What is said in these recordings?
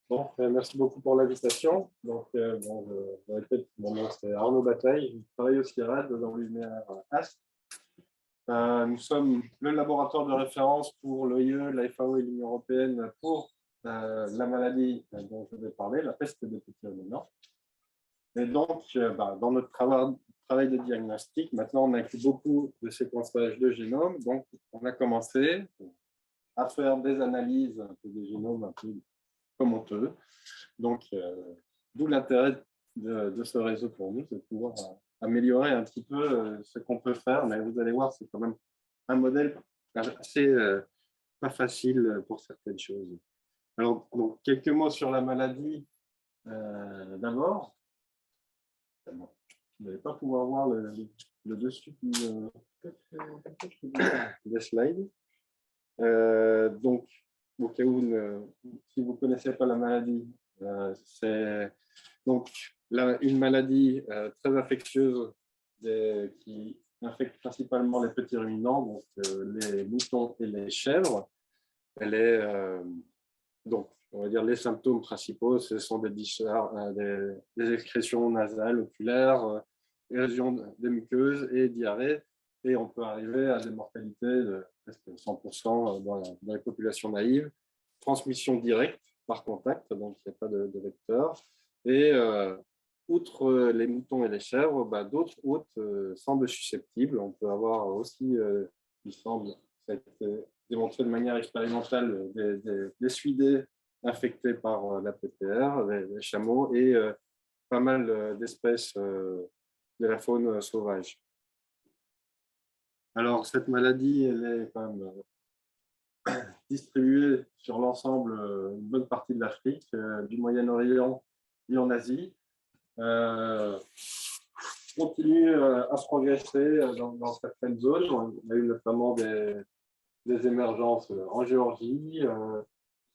Bon, merci beaucoup pour l'invitation. Donc, je répète, mon nom c'est Arnaud Bataille, je travaille au CIRAD dans l'UMR Ast. Nous sommes le laboratoire de référence pour l'OIE, la FAO et l'Union européenne pour la maladie dont je vais parler, la peste des petits ruminants. Et donc, dans notre travail de diagnostic, maintenant on a fait beaucoup de séquençage de génome, donc on a commencé à faire des analyses un peu des génomes un peu comme on peut. Donc, d'où l'intérêt de ce réseau pour nous, c'est de pouvoir améliorer un petit peu ce qu'on peut faire. Mais vous allez voir, c'est quand même un modèle assez pas facile pour certaines choses. Alors, donc, quelques mots sur la maladie d'abord. Vous n'allez pas pouvoir voir le dessus des slides. Donc, au cas où, si vous ne connaissez pas la maladie, c'est donc une maladie très infectieuse qui infecte principalement les petits ruminants, donc les moutons et les chèvres. Elle est donc, on va dire, les symptômes principaux, ce sont des excrétions nasales, oculaires, érosion des muqueuses et diarrhée. Et on peut arriver à des mortalités de presque 100% dans les populations naïves. Transmission directe par contact, donc il n'y a pas de vecteur. Et outre les moutons et les chèvres, d'autres hôtes semblent susceptibles. On peut avoir aussi, il semble, ça a été démontré de manière expérimentale, des suidés infectés par la PPR, les chameaux, et pas mal d'espèces de la faune sauvage. Alors, cette maladie, elle est quand même distribuée sur l'ensemble, une bonne partie de l'Afrique, du Moyen-Orient et en Asie. Continue à se progresser dans certaines zones. On a eu notamment des émergences en Géorgie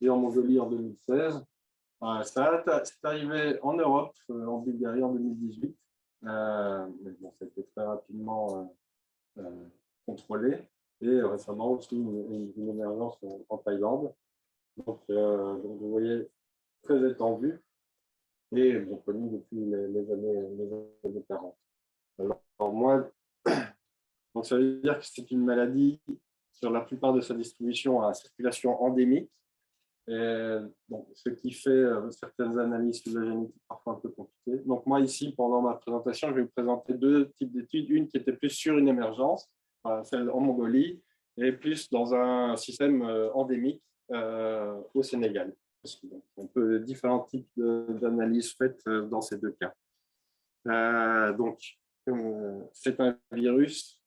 et en Mongolie en 2016. C'est arrivé en Europe, en Bulgarie en 2018. Mais bon, ça a été très rapidement contrôlé. Et récemment aussi une émergence en Thaïlande. Donc, vous voyez, très étendu et bon, connu depuis les années 40. Alors moi, donc ça veut dire que c'est une maladie sur la plupart de sa distribution à circulation endémique. Et, bon, ce qui fait certaines analyses sur la génétique parfois un peu compliquées. Donc moi ici, pendant ma présentation, je vais vous présenter deux types d'études. Une qui était plus sur une émergence, celle en Mongolie, et plus dans un système endémique au Sénégal. On peut différents types d'analyses faites dans ces deux cas. Donc, c'est un virus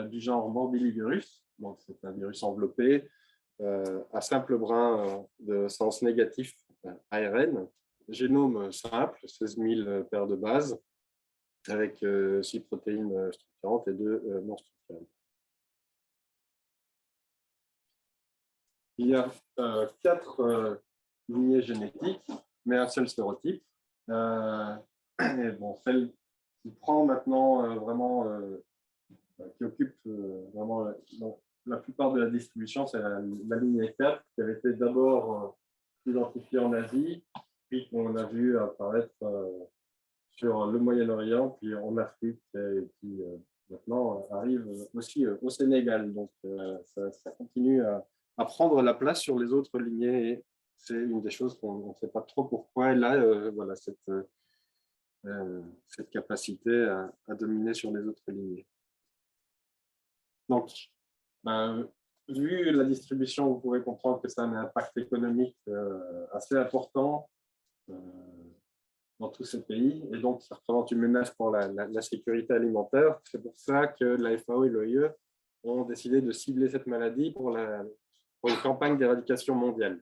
du genre morbillivirus. Donc, c'est un virus enveloppé à simple brin de sens négatif ARN, génome simple, 16 000 paires de bases, avec 6 protéines structurantes et 2 non structurantes. Il y a 4 lignées génétiques, mais un seul sérotype. Et bon, celle qui prend maintenant qui occupe vraiment la plupart de la distribution, c'est la ligne 4 qui avait été d'abord identifiée en Asie, puis qu'on a vu apparaître sur le Moyen-Orient, puis en Afrique, et qui maintenant arrive aussi au Sénégal. Donc ça continue à prendre la place sur les autres lignées, et c'est une des choses qu'on ne sait pas trop pourquoi elle a voilà, cette capacité à dominer sur les autres lignées. Donc, vu la distribution, vous pouvez comprendre que ça a un impact économique assez important dans tous ces pays, et donc ça représente une menace pour la sécurité alimentaire. C'est pour ça que la FAO et l'OIE ont décidé de cibler cette maladie pour une campagne d'éradication mondiale.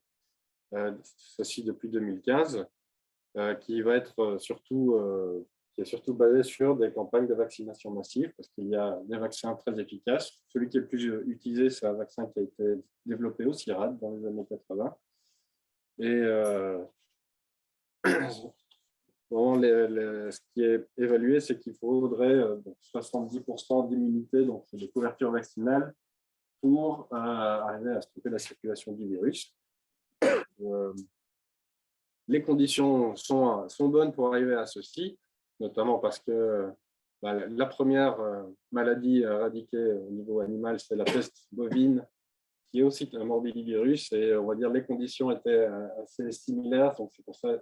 Ceci depuis 2015, qui va être qui est surtout basé sur des campagnes de vaccination massive, parce qu'il y a des vaccins très efficaces. Celui qui est le plus utilisé, c'est un vaccin qui a été développé au CIRAD dans les années 80. Et ce qui est évalué, c'est qu'il faudrait 70% d'immunité, donc de couverture vaccinale, pour arriver à stopper la circulation du virus. les conditions sont bonnes pour arriver à ceci, notamment parce que la première maladie éradiquée au niveau animal, c'est la peste bovine, qui est aussi un morbillivirus, et on va dire les conditions étaient assez similaires, donc c'est pour ça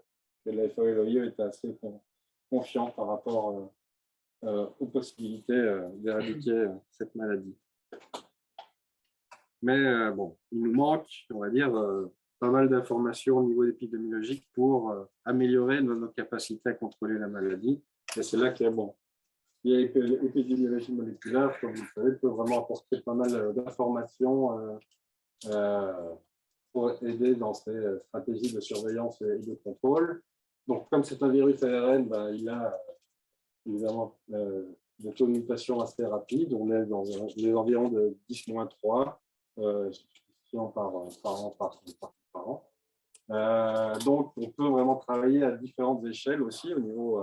que la FAO était assez confiant par rapport aux possibilités d'éradiquer cette maladie. Mais bon, il nous manque, on va dire, pas mal d'informations au niveau épidémiologique pour améliorer nos capacités à contrôler la maladie. Et c'est là que, bon, l'épidémiologie moléculaire, comme vous le savez, peut vraiment apporter pas mal d'informations pour aider dans ces stratégies de surveillance et de contrôle. Donc, comme c'est un virus ARN, il a évidemment des taux de mutation assez rapides. On est dans les environs de 10-3 par an. Donc, on peut vraiment travailler à différentes échelles aussi, au niveau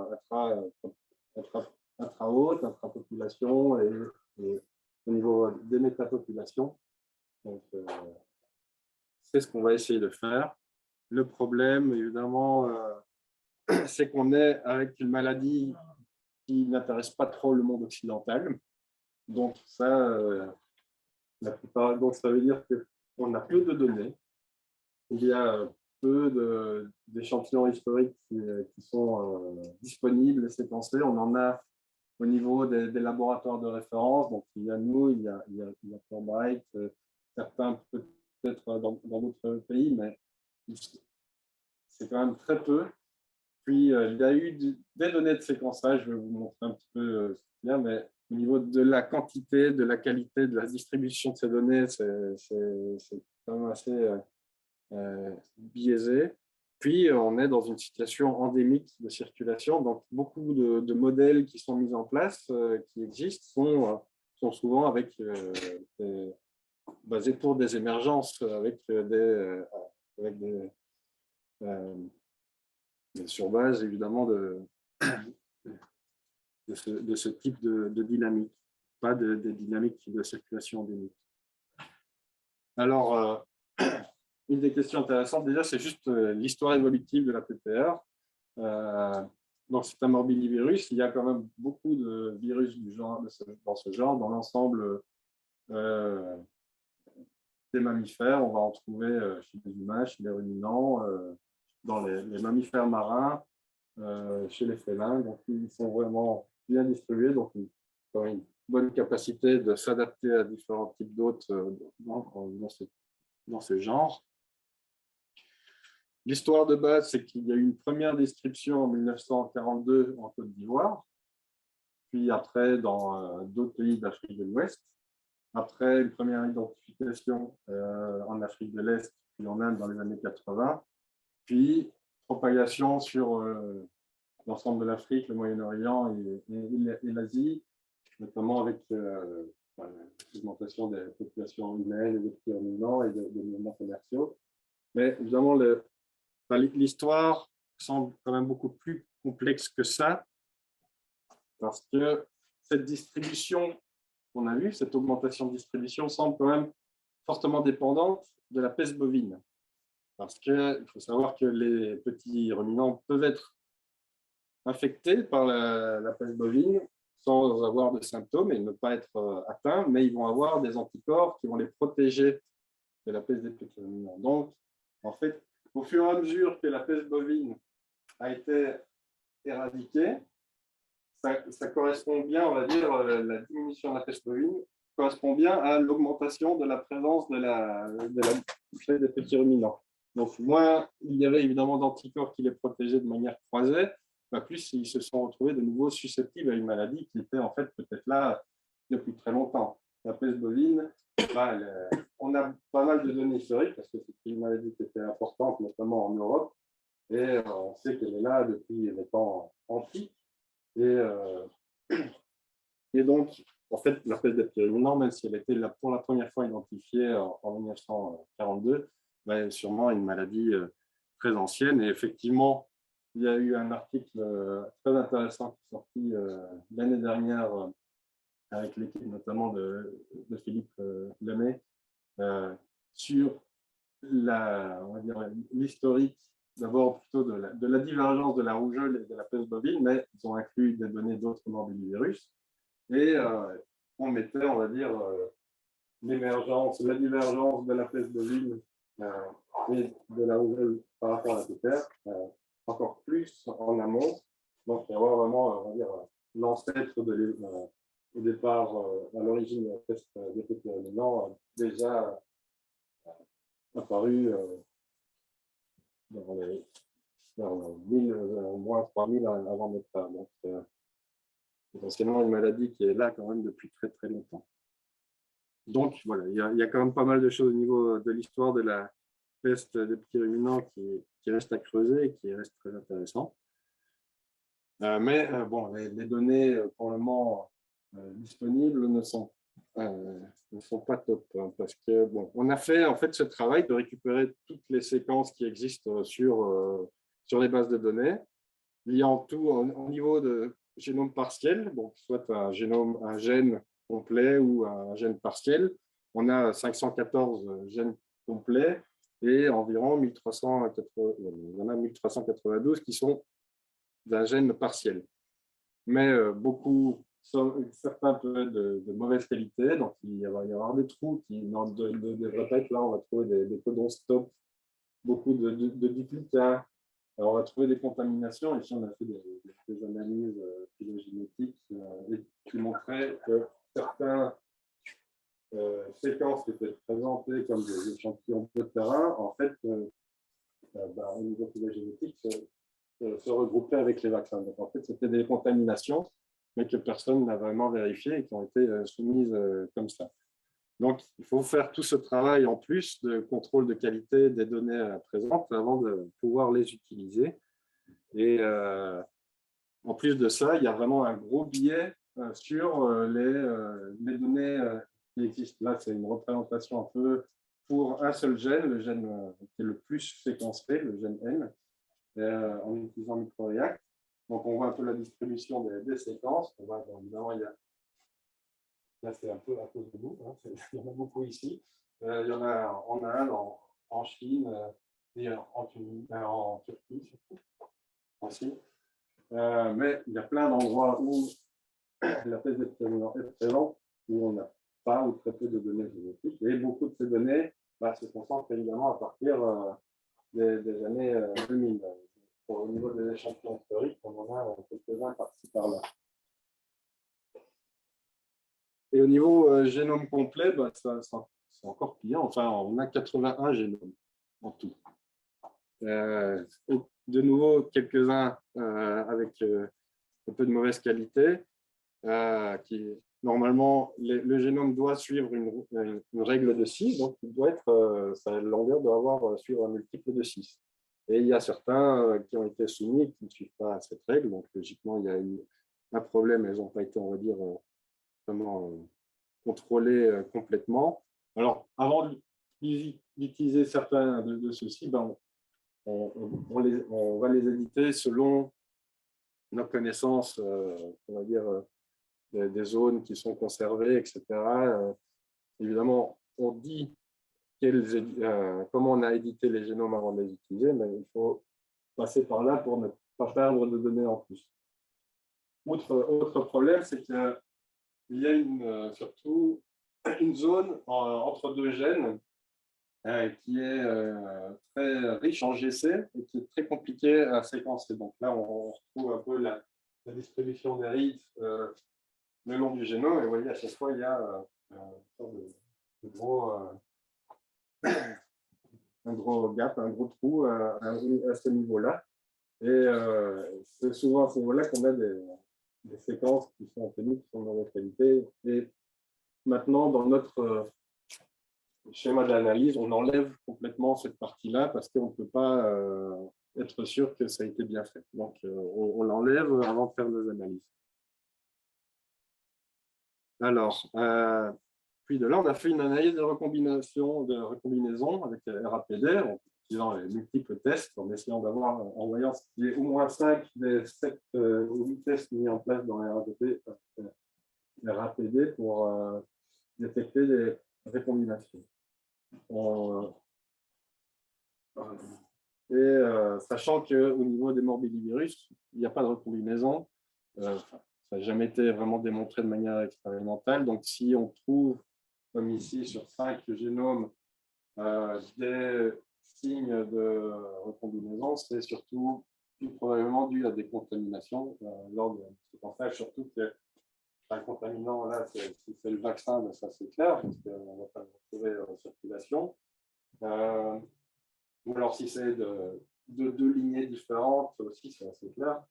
intra-haute, intra-population et au niveau des métapopulations. Donc, c'est ce qu'on va essayer de faire. Le problème, évidemment, c'est qu'on est avec une maladie qui n'intéresse pas trop le monde occidental. Donc, donc ça veut dire qu'on a peu de données. Il y a peu d'échantillons historiques qui sont disponibles et séquencés. On en a au niveau des laboratoires de référence. Donc, il y a nous, il y a Fulbright, certains peut-être dans d'autres pays, mais c'est quand même très peu. Puis, il y a eu des données de séquençage, je vais vous montrer un petit peu ce qu'il y a, mais au niveau de la quantité, de la qualité, de la distribution de ces données, c'est quand même assez biaisé. Puis, on est dans une situation endémique de circulation, donc beaucoup de modèles qui sont mis en place, qui existent, sont souvent basés pour des émergences, sur base évidemment de ce type de dynamique, pas de dynamique de circulation endémique. Alors, une des questions intéressantes, déjà, c'est juste l'histoire évolutive de la PPR. Donc, c'est un morbillivirus. Il y a quand même beaucoup de virus dans ce genre, dans l'ensemble des mammifères. On va en trouver chez les humains, chez les ruminants, dans les mammifères marins, chez les félins. Donc, ils sont vraiment bien distribués. Donc, ils ont une bonne capacité de s'adapter à différents types d'hôtes dans ce genre. L'histoire de base, c'est qu'il y a eu une première description en 1942 en Côte d'Ivoire, puis après dans d'autres pays d'Afrique de l'Ouest. Après, une première identification en Afrique de l'Est, puis en Inde dans les années 80, puis propagation sur l'ensemble de l'Afrique, le Moyen-Orient et l'Asie, notamment avec l'augmentation des populations humaines et des petits ruminants et des mouvements commerciaux. Mais évidemment, l'histoire semble quand même beaucoup plus complexe que ça, parce que cette distribution qu'on a vue, cette augmentation de distribution, semble quand même fortement dépendante de la peste bovine. Parce qu'il faut savoir que les petits ruminants peuvent être infectés par la peste bovine sans avoir de symptômes et ne pas être atteints, mais ils vont avoir des anticorps qui vont les protéger de la peste des petits ruminants. Donc, en fait, au fur et à mesure que la peste bovine a été éradiquée, ça correspond bien, on va dire, la diminution de la peste bovine correspond bien à l'augmentation de la présence de la bouffée des petits ruminants. Donc, moins il y avait évidemment d'anticorps qui les protégeaient de manière croisée, plus ils se sont retrouvés de nouveau susceptibles à une maladie qui était en fait peut-être là depuis très longtemps. La peste bovine, on a pas mal de données historiques parce que c'est une maladie qui était importante, notamment en Europe, et on sait qu'elle est là depuis les temps antiques. Et donc, en fait, la peste des petits ruminants, même si elle était pour la première fois identifiée en 1942, est sûrement une maladie très ancienne. Et effectivement, il y a eu un article très intéressant qui est sorti l'année dernière avec l'équipe notamment de Philippe Lemay sur l'historique d'abord plutôt de la divergence de la rougeole et de la peste bovine, mais ils ont inclus des données d'autres morbillivirus. Et on mettait, on va dire, l'émergence, la divergence de la peste bovine et de la rougeole par rapport à la pépère, encore plus en amont. Donc, il y a vraiment, on va dire, l'ancêtre au départ, à l'origine de la peste des pépérinants, déjà apparu dans les 1000, moins 3000 avant notre temps. Donc, essentiellement une maladie qui est là quand même depuis très très longtemps. Donc voilà, il y a quand même pas mal de choses au niveau de l'histoire de la peste des petits ruminants qui reste à creuser et qui reste très intéressant. Mais bon, les données pour le moment disponibles ne sont pas top, hein, parce que bon, on a fait en fait ce travail de récupérer toutes les séquences qui existent sur les bases de données, liant tout au niveau de génome partiel, donc soit un gène complet ou un gène partiel. On a 514 gènes complets et environ 1392 qui sont d'un gène partiel. Mais certains peuvent être de mauvaise qualité, donc il va y avoir des trous qui devraient pas être là. On va trouver des codons stop, beaucoup de duplicats. Alors, on va trouver des contaminations. Ici, on a fait des analyses phylogénétiques qui montraient que certaines séquences qui étaient présentées comme des échantillons de terrain, en fait, au niveau phylogénétique, se regroupaient avec les vaccins. Donc, en fait, c'était des contaminations, mais que personne n'a vraiment vérifié et qui ont été soumises comme ça. Donc, il faut faire tout ce travail en plus de contrôle de qualité des données présentes avant de pouvoir les utiliser. Et en plus de ça, il y a vraiment un gros biais sur les données qui existent. Là, c'est une représentation un peu pour un seul gène, le gène qui est le plus séquencé, le gène N, en utilisant microreact. Donc, on voit un peu la distribution des séquences. On voit, évidemment, là, c'est un peu à cause de nous. Hein. Il y en a beaucoup ici. Il y en a en Inde, en Chine et en Turquie surtout aussi. Mais il y a plein d'endroits où la peste des ruminants est présente, où on n'a pas ou très peu de données génétiques. Et beaucoup de ces données se concentrent évidemment à partir des années 2000. Au niveau des échantillons historiques, on en a quelques-uns par-ci par-là. Et au niveau génome complet, c'est encore pire. Enfin, on a 81 génomes en tout. De nouveau, quelques-uns avec un peu de mauvaise qualité. Normalement, le génome doit suivre une règle de 6, donc sa longueur doit suivre un multiple de 6. Et il y a certains qui ont été soumis qui ne suivent pas cette règle, donc logiquement, il y a eu un problème, elles n'ont pas été, on va dire, vraiment contrôlées complètement. Alors, avant d'utiliser certains de ceux-ci, on va les éditer selon nos connaissances, on va dire, des zones qui sont conservées, etc. Évidemment, on dit comment on a édité les génomes avant de les utiliser, mais il faut passer par là pour ne pas perdre de données en plus. Autre problème, c'est qu'il y a surtout une zone entre deux gènes qui est très riche en GC et qui est très compliqué à séquencer. Donc là, on retrouve un peu la distribution des rites le long du génome. Et vous voyez, à chaque fois, il y a un gros gap, un gros trou à ce niveau-là. Et c'est souvent à ce niveau-là qu'on a des séquences qui sont obtenues, qui sont de mauvaise qualité. Et maintenant, dans notre schéma d'analyse, on enlève complètement cette partie-là parce qu'on ne peut pas être sûr que ça a été bien fait. Donc, on l'enlève avant de faire nos analyses. Alors, puis de là, on a fait une analyse de recombinaison avec RAPD en utilisant les multiples tests, en essayant d'avoir, en voyant ce qui est au moins 5 des 7 ou 8 tests mis en place dans RAPD pour détecter des récombinations. Et sachant qu'au niveau des morbillivirus, il n'y a pas de recombinaison, ça n'a jamais été vraiment démontré de manière expérimentale. Donc, si on trouve, comme ici, sur 5 génomes, des signes de recombinaison, c'est surtout plus probablement dû à des contaminations lors de séquençage, surtout que un contaminant, là, c'est le vaccin, mais ça c'est clair, parce qu'on ne va pas le retrouver en circulation. Ou alors si c'est de deux lignées différentes, aussi c'est assez clair.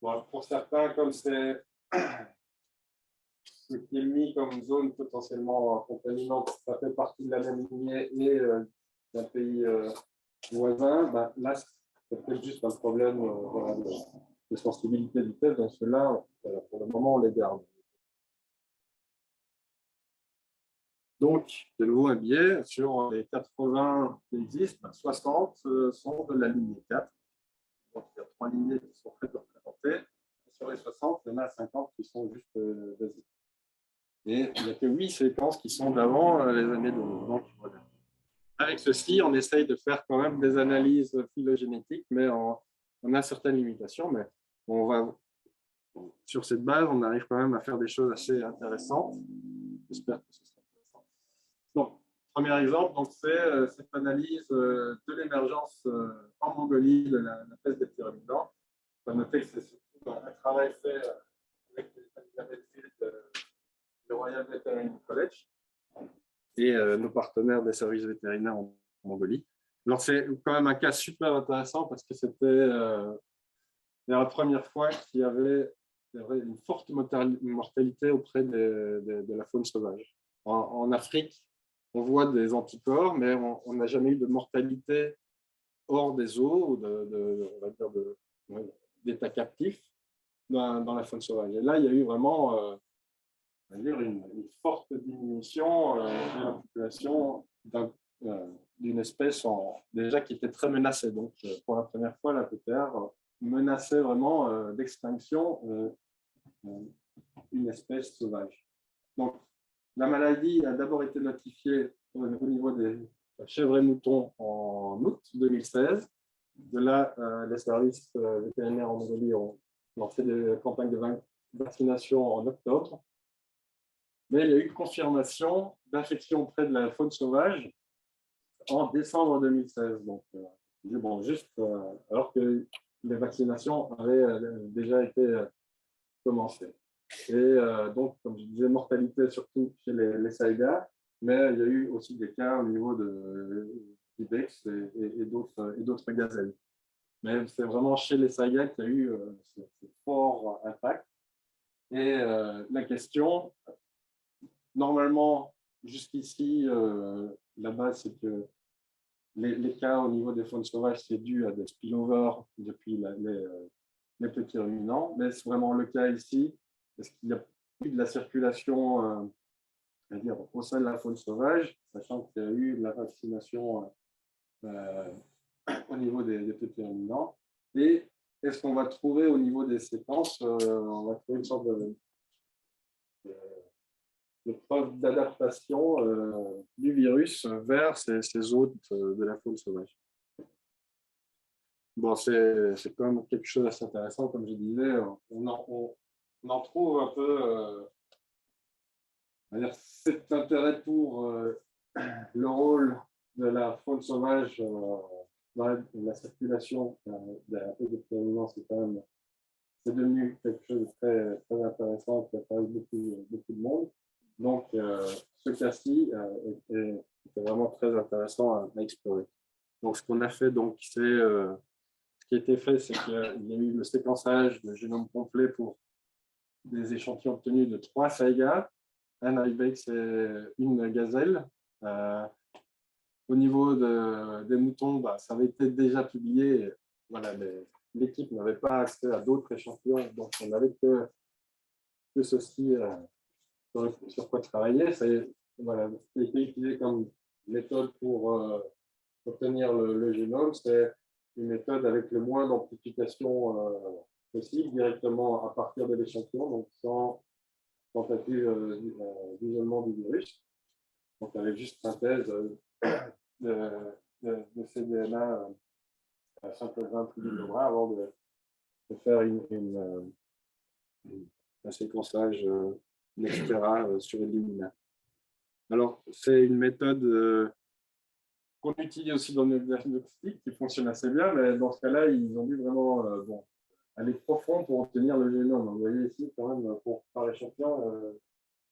Bon, pour certains, comme c'est ce qui est mis comme zone potentiellement contaminante, ça fait partie de la même lignée et d'un pays voisin, ben, là, c'est peut-être juste un problème voilà, de sensibilité du test. Donc, ceux-là, pour le moment, on les garde. Donc, de nouveau un biais. Sur les 80 qui existent, 60 sont de la lignée 4. Donc, il y a 3 lignées qui sont très représentées. Sur les 60, il y en a 50 qui sont juste basiques. Et il n'y a que 8 séquences qui sont d'avant les années 2000. Donc, voilà. Avec ceci, on essaye de faire quand même des analyses phylogénétiques, mais on a certaines limitations. Mais on va, sur cette base, on arrive quand même à faire des choses assez intéressantes. J'espère que ce sera intéressant. Donc, premier exemple, c'est cette analyse de l'émergence en Mongolie de la peste des pyramides. On va noter que c'est surtout un travail fait avec la maîtrise du Royal Veterinary College et nos partenaires des services vétérinaires en Mongolie. Alors, c'est quand même un cas super intéressant parce que c'était la première fois qu'il y avait une forte mortalité auprès de la faune sauvage. En Afrique, on voit des anticorps, mais on n'a jamais eu de mortalité hors des eaux ou d'état captif dans la faune sauvage. Et là, il y a eu vraiment une forte diminution de la population d'une espèce déjà qui était très menacée. Donc, pour la première fois, la PTR menaçait vraiment d'extinction une espèce sauvage. Donc, la maladie a d'abord été notifiée au niveau des chèvres et moutons en août 2016. De là, les services vétérinaires en Mongolie ont lancé des campagnes de vaccination en octobre. Mais il y a eu confirmation d'infection près de la faune sauvage en décembre 2016. Donc, bon, juste alors que les vaccinations avaient déjà été commencées. Et donc, comme je disais, mortalité surtout chez les saïgas, mais il y a eu aussi des cas au niveau de Ibex et d'autres gazelles. Mais c'est vraiment chez les saïgas qu'il y a eu ce fort impact. Et la question, normalement, jusqu'ici, la base, c'est que les cas au niveau des faunes sauvages, c'est dû à des spillovers depuis les petits ruminants. Mais c'est vraiment le cas ici, parce qu'il n'y a plus de la circulation au sein de la faune sauvage, sachant qu'il y a eu de la vaccination au niveau des petits ruminants. Et est-ce qu'on va trouver au niveau des séquences, on va trouver une sorte de preuve d'adaptation du virus vers ces hôtes de la faune sauvage. Bon, c'est quand même quelque chose d'assez intéressant, comme je disais, on en trouve un peu cet intérêt pour le rôle de la faune sauvage dans la circulation des phénomènes, c'est devenu quelque chose de très, très intéressant qui intéresse beaucoup de monde. Donc, ce cas-ci était vraiment très intéressant à explorer. Donc, ce qu'on a fait, ce qui a été fait, c'est qu'il y a eu le séquençage de génome complet pour des échantillons obtenus de 3 saïgas, un ibex et une gazelle. Au niveau des moutons, ça avait été déjà publié. Voilà, l'équipe n'avait pas accès à d'autres échantillons, donc on n'avait que ceci sur quoi travailler. Voilà, ce qui a été utilisé comme méthode pour obtenir le génome, c'est une méthode avec le moins d'amplification possible, directement à partir de l'échantillon, donc sans tentative d'isolement du virus. Donc avec juste synthèse de ces DNA simple grain plus de bras avant de faire un séquençage etc., sur une ligne. Alors, c'est une méthode qu'on utilise aussi dans le diagnostic qui fonctionne assez bien, mais dans ce cas-là, ils ont dû vraiment aller profond pour obtenir le génome. Vous voyez ici, quand même, par échantillon,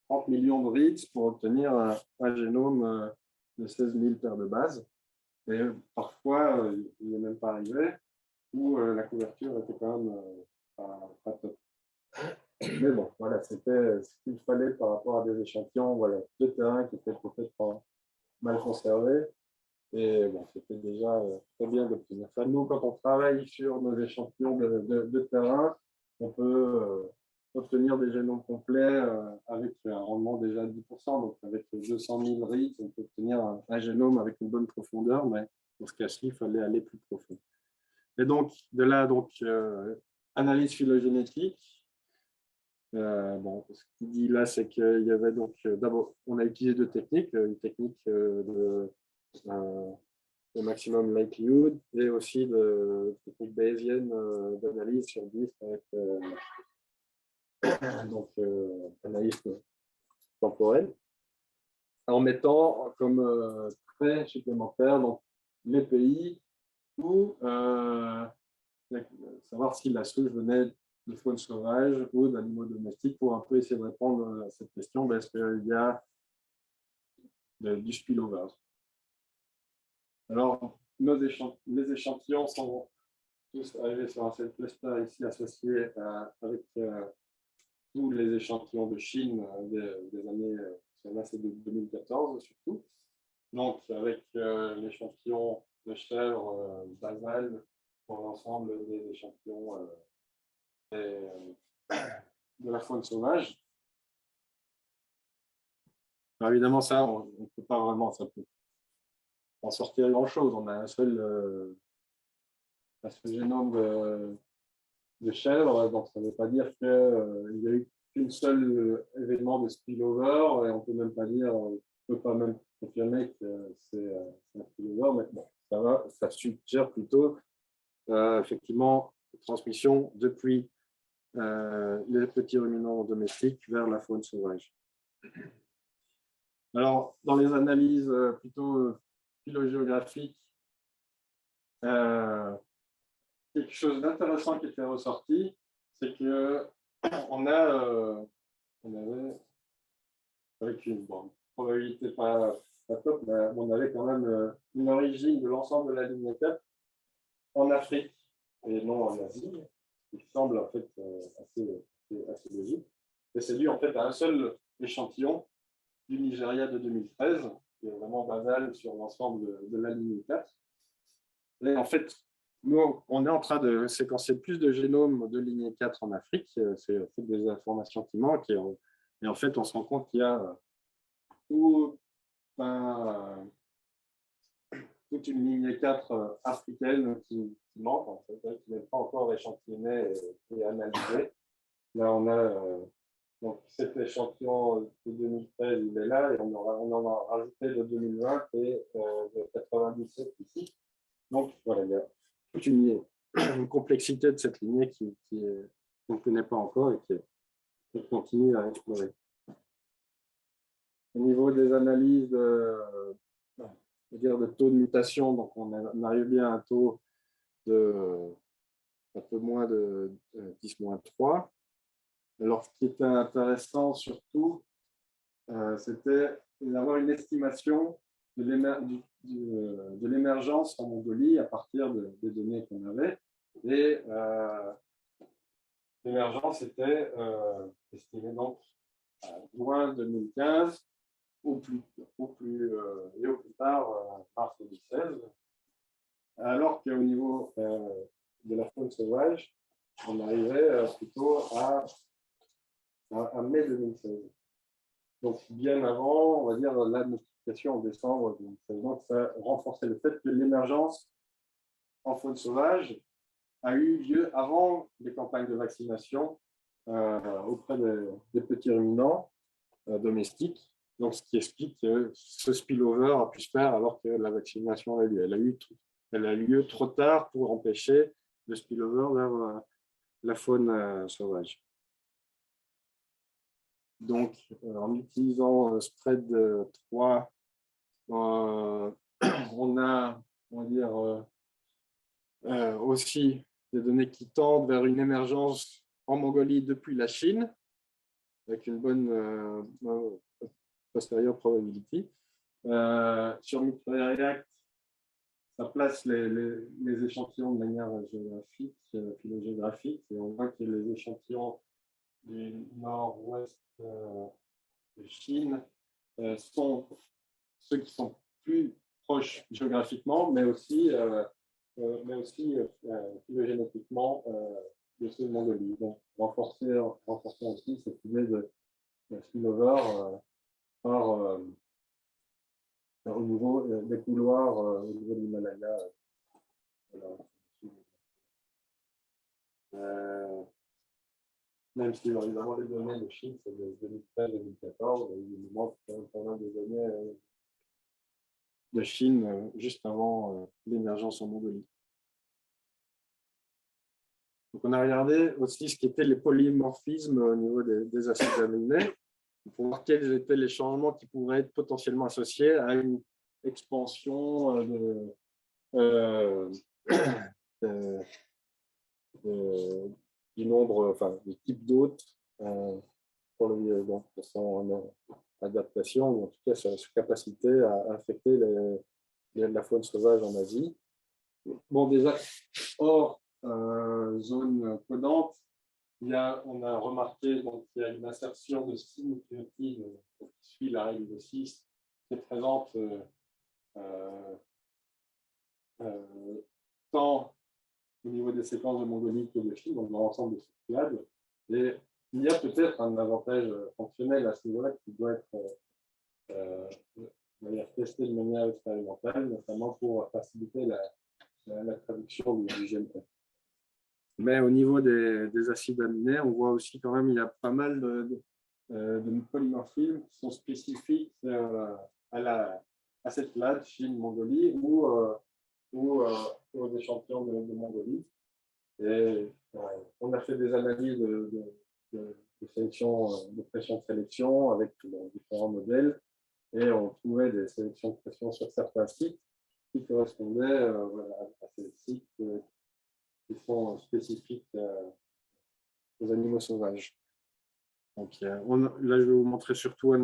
30 millions de reads pour obtenir un génome de 16 000 paires de bases. Et parfois, il n'est même pas arrivé, où la couverture était quand même pas top. Mais bon, voilà, c'était ce qu'il fallait par rapport à des échantillons de terrain qui étaient peut-être mal conservés. Et bon, c'était déjà très bien d'obtenir ça. Nous, quand on travaille sur nos échantillons de terrain, on peut obtenir des génomes complets avec un rendement déjà de 10%. Donc, avec 200 000 reads, on peut obtenir un génome avec une bonne profondeur, mais dans ce cas-ci, il fallait aller plus profond. Et donc, de là, analyse phylogénétique. Bon, ce qu'il dit là, c'est qu'il y avait donc, d'abord, on a utilisé deux techniques, une technique de maximum likelihood et aussi de technique bayésienne d'analyse sur disque avec analyse temporelle, en mettant comme trait supplémentaire donc, les pays où savoir si la souche venait de faune sauvage ou d'animaux domestiques pour un peu essayer de répondre à cette question, est-ce qu'il y a du spillover. Alors, les échantillons sont tous arrivés sur un seul cluster ici associé avec tous les échantillons de Chine des années, c'est de 2014 surtout. Donc, avec l'échantillon de chèvre basal pour l'ensemble des échantillons de la faune sauvage. Alors, évidemment, ça, on ne peut pas vraiment, ça peut en sortir grand-chose. On a un seul génome de chèvre, donc ça ne veut pas dire qu'il n'y a eu qu'un seul événement de spillover, et on peut même pas dire, on ne peut pas même confirmer que c'est un spillover, mais bon, ça va, ça suggère plutôt effectivement transmission depuis les petits ruminants domestiques vers la faune sauvage. Alors, dans les analyses plutôt phylogéographiques, quelque chose d'intéressant qui était ressorti, c'est qu'on avait, avec une probabilité pas top, mais on avait quand même une origine de l'ensemble de la ligne 4 en Afrique et non en Asie, ce qui semble en fait assez logique. Et c'est dû en fait à un seul échantillon du Nigeria de 2013, qui est vraiment basal sur l'ensemble de la ligne 4. Et en fait, nous, on est en train de séquencer plus de génomes de lignée 4 en Afrique. C'est en fait des informations qui manquent. Et en fait, on se rend compte qu'il y a toute une lignée 4 africaine qui manque, en fait, qui n'est pas encore échantillonnée et analysée. Là, on a donc cet échantillon de 2013, il est là, et on en a rajouté de 2020 et de 97 ici. Donc, voilà, il y a toute une complexité de cette lignée qu'on ne connaît pas encore et qui continue à explorer. Au niveau des analyses de taux de mutation, donc on arrive bien à un taux de un peu moins de 10-3. Alors, ce qui était intéressant surtout, c'était d'avoir une estimation de l'émergence en Mongolie à partir des données qu'on avait. Et l'émergence était estimée donc à juin 2015 au plus tard, mars 2016. Alors qu'au niveau de la faune sauvage, on arrivait plutôt à mai 2016. Donc, bien avant, on va dire, la notification en décembre 2016. Donc, ça renforçait le fait que l'émergence en faune sauvage a eu lieu avant les campagnes de vaccination auprès des petits ruminants domestiques. Donc, ce qui explique que ce spillover a pu se faire alors que la vaccination a eu lieu. Elle a eu elle a lieu trop tard pour empêcher le spillover vers la faune sauvage. Donc, en utilisant spread 3, on a, on va dire, aussi des données qui tendent vers une émergence en Mongolie depuis la Chine, avec une bonne posterior probability. Sur Microreact, ça place les échantillons de manière géographique, phylogéographique, et on voit que les échantillons du nord-ouest de Chine sont ceux qui sont plus proches géographiquement, mais aussi phylogénétiquement de ceux de Mongolie. Donc, renforcer aussi cette idée de spillover au niveau des couloirs au niveau de l'Himalaya. Même si évidemment les données de Chine, c'est de 2013-2014, il nous manque quand même des données de Chine juste avant l'émergence en Mongolie. Donc on a regardé aussi ce qu'étaient les polymorphismes au niveau des acides aminés, pour voir quels étaient les changements qui pourraient être potentiellement associés à une expansion du nombre, enfin, du type d'hôtes pour son adaptation, ou en tout cas sa capacité à affecter la faune sauvage en Asie. Bon, déjà, hors zone codante, on a remarqué qu'il y a une insertion de 6 nucléotides qui suit la règle de 6, qui est présente tant au niveau des séquences de Mongolie que de Chine, donc dans l'ensemble de ces clades. Et il y a peut-être un avantage fonctionnel à ce niveau-là qui doit être testé de manière expérimentale, notamment pour faciliter la traduction du gène. Mais au niveau des acides aminés, on voit aussi quand même qu'il y a pas mal de polymorphismes qui sont spécifiques à cette clade, Chine, Mongolie, ou aux échantillons de Mongolie. Et on a fait des analyses de sélection, de pression de sélection avec différents modèles, et on trouvait des sélections de pression sur certains sites qui correspondaient à ces sites qui sont spécifiques aux animaux sauvages. Donc, là, je vais vous montrer surtout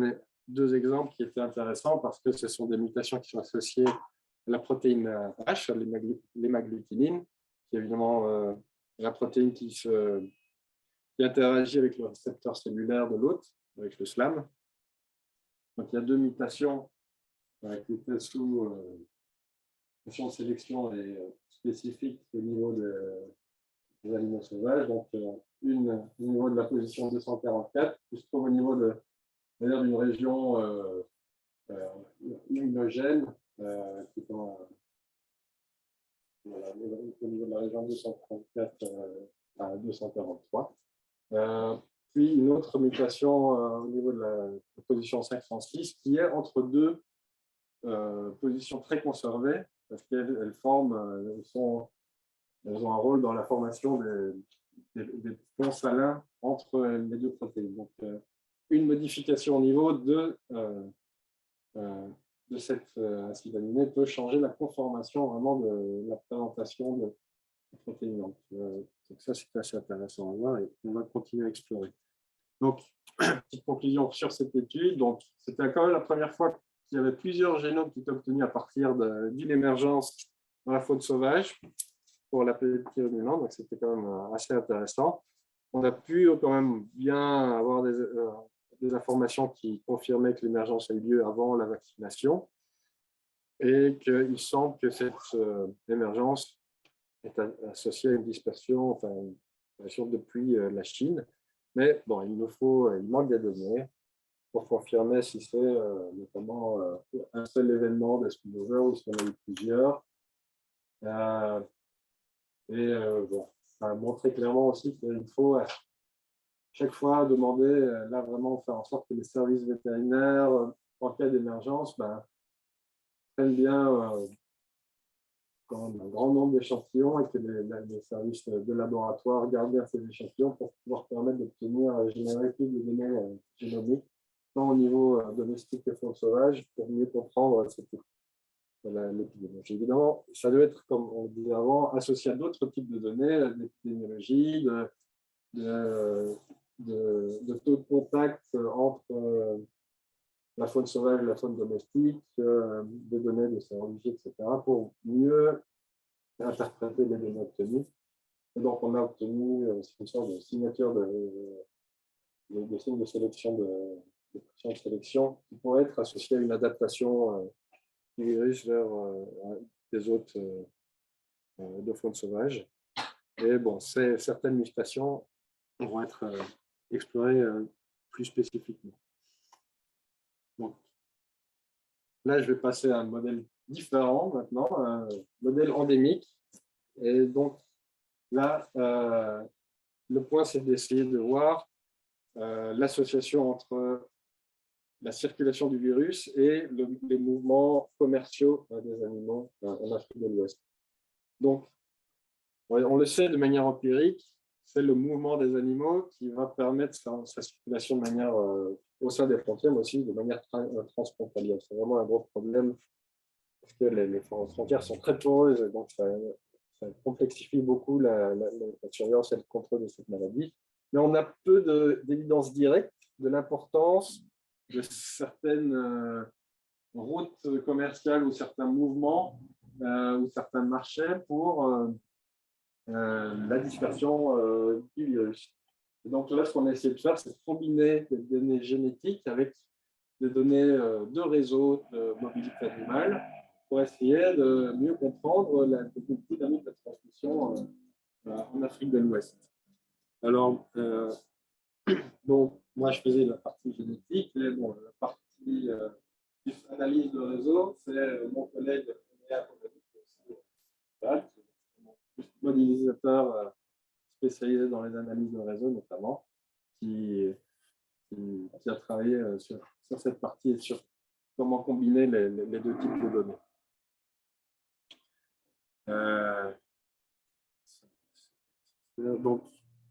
deux exemples qui étaient intéressants parce que ce sont des mutations qui sont associées à la protéine H, l'hémagglutinine, qui est évidemment la protéine qui interagit avec le récepteur cellulaire de l'hôte, avec le SLAM. Donc, il y a deux mutations qui étaient sous pression de sélection et spécifiques au niveau des animaux sauvages. Donc, une au niveau de la position 244, qui se trouve au niveau d'une région immunogène, qui est au niveau de la région 234 à 243. Puis une autre mutation au niveau de la position 506, qui est entre deux positions très conservées, parce qu'elles forment, elles ont un rôle dans la formation des ponts salins entre les deux protéines. Donc, une modification au niveau de cet acide aminé peut changer la conformation vraiment de la présentation de protéines. Donc ça, c'est assez intéressant à voir et on va continuer à explorer. Donc, petite conclusion sur cette étude. Donc, c'était quand même la première fois qu'il y avait plusieurs génomes qui étaient obtenus à partir d'une émergence dans la faune sauvage pour la pédopyrénulente, donc c'était quand même assez intéressant. On a pu quand même bien avoir des informations qui confirmaient que l'émergence a eu lieu avant la vaccination et qu'il semble que cette émergence est associée à une dispersion, enfin une dispersion depuis la Chine. Mais bon, il manque des données pour confirmer si c'est notamment un seul événement de spillover ou si on a eu plusieurs. Bon, ça a montré clairement aussi qu'il faut chaque fois demander, là vraiment faire en sorte que les services vétérinaires, en cas d'émergence, prennent bien quand même un grand nombre d'échantillons et que les services de laboratoire gardent bien ces échantillons pour pouvoir permettre d'obtenir, générer plus de données génomiques, tant au niveau domestique que faune sauvage, pour mieux comprendre l'épidémiologie. Évidemment, ça doit être, comme on disait avant, associé à d'autres types de données, d'épidémiologie, de taux de contact entre la faune sauvage et la faune domestique, des données de sérologie, etc., pour mieux interpréter les données obtenues. Et donc, on a obtenu une sorte de signature de signes de sélection, de pression de sélection, qui pourrait être associé à une adaptation du virus vers des hôtes de faune sauvage. Et bon, certaines mutations vont être explorées plus spécifiquement. Donc, là, je vais passer à un modèle différent maintenant, un modèle endémique. Et donc, là, le point, c'est d'essayer de voir l'association entre la circulation du virus et les mouvements commerciaux des animaux en Afrique de l'Ouest. Donc, on le sait de manière empirique, c'est le mouvement des animaux qui va permettre sa circulation de manière au sein des frontières, mais aussi de manière transfrontalière. C'est vraiment un gros problème parce que les frontières sont très poreuses, et donc ça complexifie beaucoup la surveillance et le contrôle de cette maladie. Mais on a peu d'évidence directe de l'importance de certaines routes commerciales ou certains mouvements ou certains marchés pour la dispersion du virus. Et donc là, ce qu'on a essayé de faire, c'est de combiner des données génétiques avec des données de réseau de mobilité animale pour essayer de mieux comprendre la dynamique de transmission en Afrique de l'Ouest. Alors, bon, moi, je faisais la partie génétique, et bon, la partie analyse de réseau, c'est mon collègue modélisateur spécialisé dans les analyses de réseau notamment, qui a travaillé sur cette partie et sur comment combiner les deux types de données.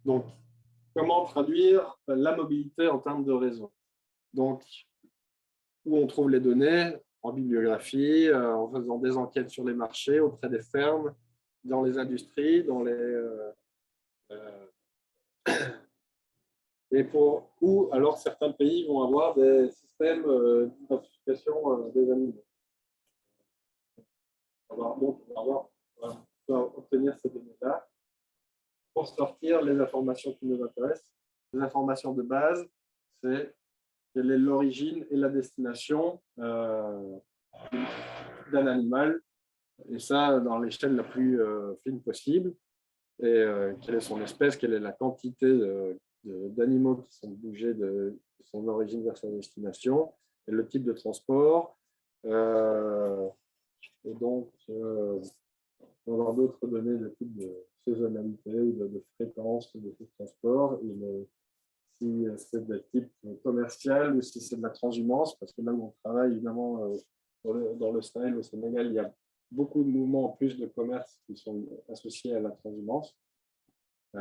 Donc, comment traduire la mobilité en termes de réseau? Donc, où on trouve les données? En bibliographie, en faisant des enquêtes sur les marchés, auprès des fermes, dans les industries, dans ou alors certains pays vont avoir des systèmes d'identification des animaux. On va obtenir ces données-là pour sortir les informations qui nous intéressent. Les informations de base, c'est quelle est l'origine et la destination d'un animal, et ça dans l'échelle la plus fine possible. Et quelle est son espèce, quelle est la quantité d'animaux qui sont bougés de son origine vers sa destination, et le type de transport. Et donc, on va avoir d'autres données de type de saisonnalité ou de fréquence de ce transport. Si c'est de type commercial ou si c'est de la transhumance, parce que là où on travaille, évidemment, dans le Sahel, au Sénégal, il y a beaucoup de mouvements en plus de commerce qui sont associés à la transhumance,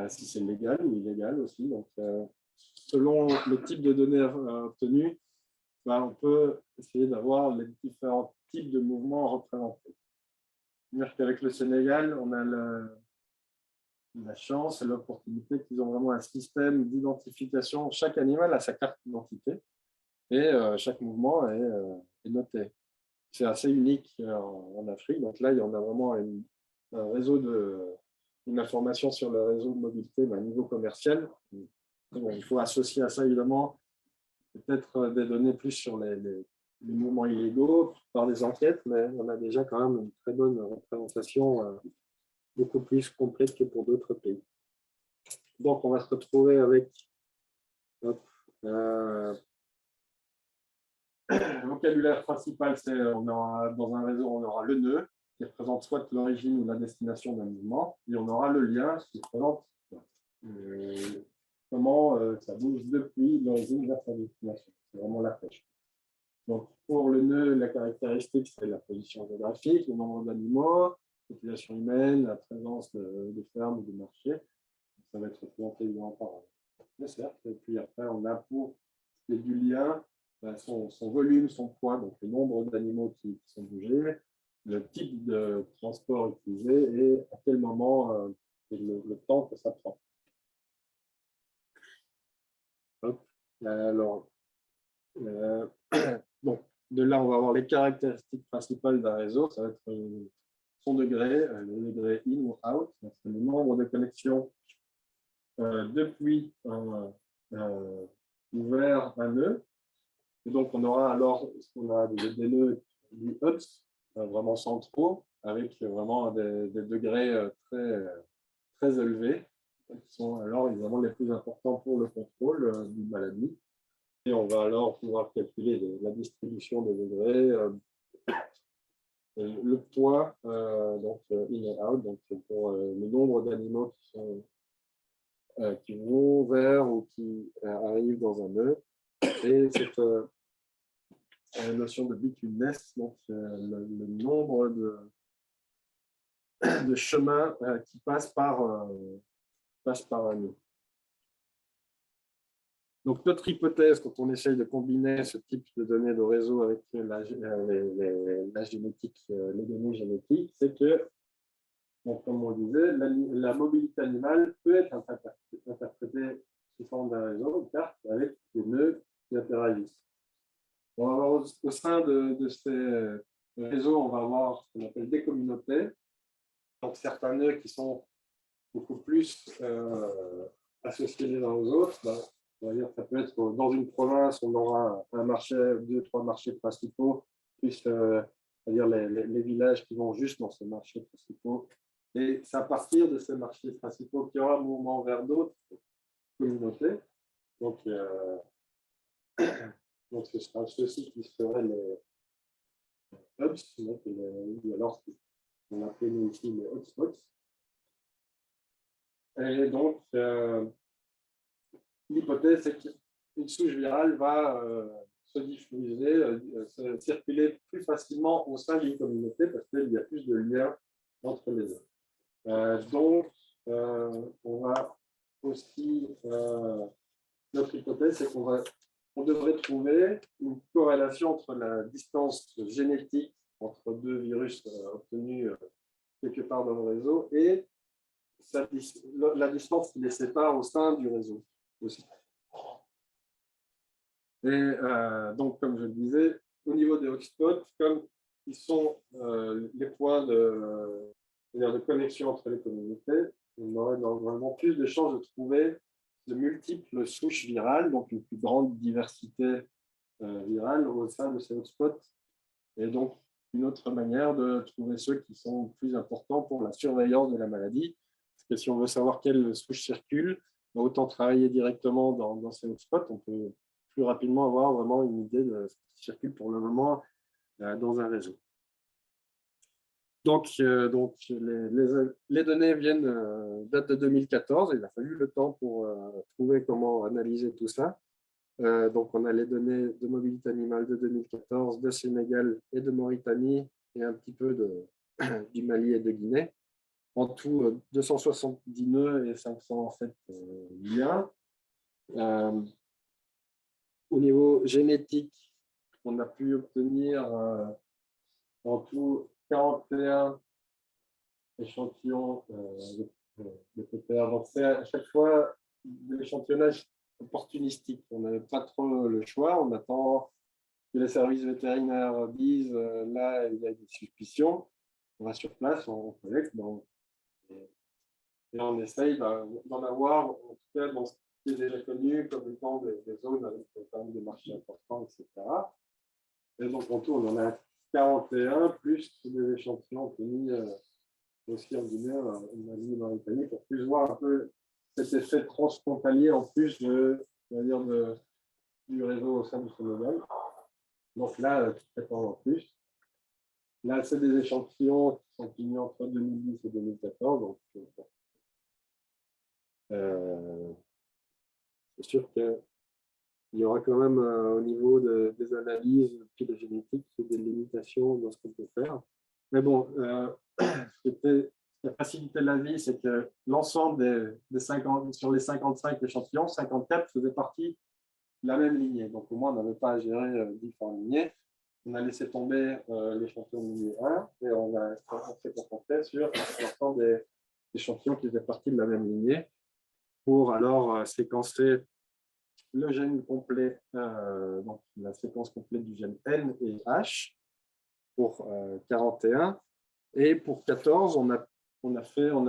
si c'est légal ou illégal aussi. Donc, selon le type de données obtenues, on peut essayer d'avoir les différents types de mouvements représentés. C'est-à-dire qu'avec le Sénégal, on a la chance et l'opportunité qu'ils ont vraiment un système d'identification. Chaque animal a sa carte d'identité et chaque mouvement est noté. C'est assez unique en Afrique. Donc là, il y en a vraiment un réseau une information sur le réseau de mobilité à niveau commercial. Bon, il faut associer à ça, évidemment, peut-être des données plus sur les mouvements illégaux par des enquêtes, mais on a déjà quand même une très bonne représentation beaucoup plus complète que pour d'autres pays. Donc, on va se retrouver avec le vocabulaire principal, c'est dans un réseau, on aura le nœud qui représente soit l'origine ou la destination d'un mouvement, et on aura le lien qui représente comment ça bouge depuis l'origine vers sa destination. C'est vraiment la flèche. Donc, pour le nœud, la caractéristique, c'est la position géographique, le nombre d'animaux, population humaine, la présence de fermes ou de marchés. Ça va être représenté évidemment par le cercle. Et puis après, on a pour ce qui est du lien, son volume, son poids, donc le nombre d'animaux qui sont bougés, le type de transport utilisé et à quel moment et le temps que ça prend. Hop. Alors, donc, de là, on va avoir les caractéristiques principales d'un réseau. Ça va être son degré, le degré in ou out, c'est le nombre de connexions depuis ouvert un nœud. Et donc, on aura alors ce qu'on a des nœuds du hubs, vraiment centraux, avec vraiment des degrés très élevés, qui sont alors évidemment les plus importants pour le contrôle d'une maladie. Et on va alors pouvoir calculer la distribution des degrés, le poids, donc in et out, donc pour le nombre d'animaux qui vont vers ou qui arrivent dans un nœud. Et cette notion de bituminess, donc le nombre de chemins qui passent par un nœud. Donc, notre hypothèse, quand on essaye de combiner ce type de données de réseau avec la génétique, les données génétiques, c'est que, donc, comme on disait, la mobilité animale peut être interprétée sous forme d'un réseau, une carte, avec des nœuds qui interagissent. On va avoir au sein de ces réseaux, on va avoir ce qu'on appelle des communautés. Donc, certains nœuds qui sont beaucoup plus associés les uns aux autres. On va dire, ça peut être dans une province, on aura un marché, 2-3 marchés principaux, plus c'est-à-dire les villages qui vont juste dans ces marchés principaux. Et c'est à partir de ces marchés principaux qu'il y aura un mouvement vers d'autres communautés. Donc, ce sera ceux-ci qui seraient les hubs, ou alors on appelle ici les hotspots. Et donc, l'hypothèse, c'est qu'une souche virale va se diffuser, se circuler plus facilement au sein d'une communauté parce qu'il y a plus de liens entre les autres. Donc, on va aussi, notre hypothèse, c'est qu'on devrait trouver une corrélation entre la distance génétique entre deux virus obtenus quelque part dans le réseau et la distance qui les sépare au sein du réseau aussi. Et donc, comme je le disais, au niveau des hotspots, comme ils sont les points de connexion entre les communautés, on aurait normalement plus de chances de trouver de multiples souches virales, donc une plus grande diversité virale au sein de ces hotspots. Et donc, une autre manière de trouver ceux qui sont plus importants pour la surveillance de la maladie. Parce que si on veut savoir quelle souche circule, autant travailler directement dans ces hotspots, on peut plus rapidement avoir vraiment une idée de ce qui circule pour le moment dans un réseau. Donc les données datent de 2014. Il a fallu le temps pour trouver comment analyser tout ça. Donc, on a les données de mobilité animale de 2014, de Sénégal et de Mauritanie, et un petit peu du Mali et de Guinée. En tout, 270 nœuds et 507 liens. Au niveau génétique, on a pu obtenir en tout 41 échantillons de PPR. Donc, c'est à chaque fois de l'échantillonnage opportunistique. On n'avait pas trop le choix. On attend que les services vétérinaires disent là, il y a des suspicions. On va sur place, on collecte et on essaye d'en avoir, en tout cas, dans ce qui est déjà connu comme étant des zones avec quand même des marchés importants, etc. Et donc, en tout, on en a 41 plus des échantillons obtenus aussi en Guinée, en Mali, en Mauritanie, pour plus voir un peu cet effet transfrontalier en plus du réseau au sein du Sénégal. Donc là, très en plus. Là, c'est des échantillons qui sont obtenus entre 2010 et 2014. Donc, c'est sûr qu'il y aura quand même au niveau des analyses puis de génétique des limitations dans ce qu'on peut faire. Mais bon, ce qui a facilité la vie, c'est que l'ensemble des 50, sur les 55 échantillons, 54 faisaient partie de la même lignée. Donc, au moins, on n'avait pas à gérer différentes lignées. On a laissé tomber l'échantillon de lignée 1 et on s'est concentré sur l'ensemble des échantillons qui faisaient partie de la même lignée pour alors séquencer le gène complet, donc la séquence complète du gène N et H pour 41. Et pour 14, on a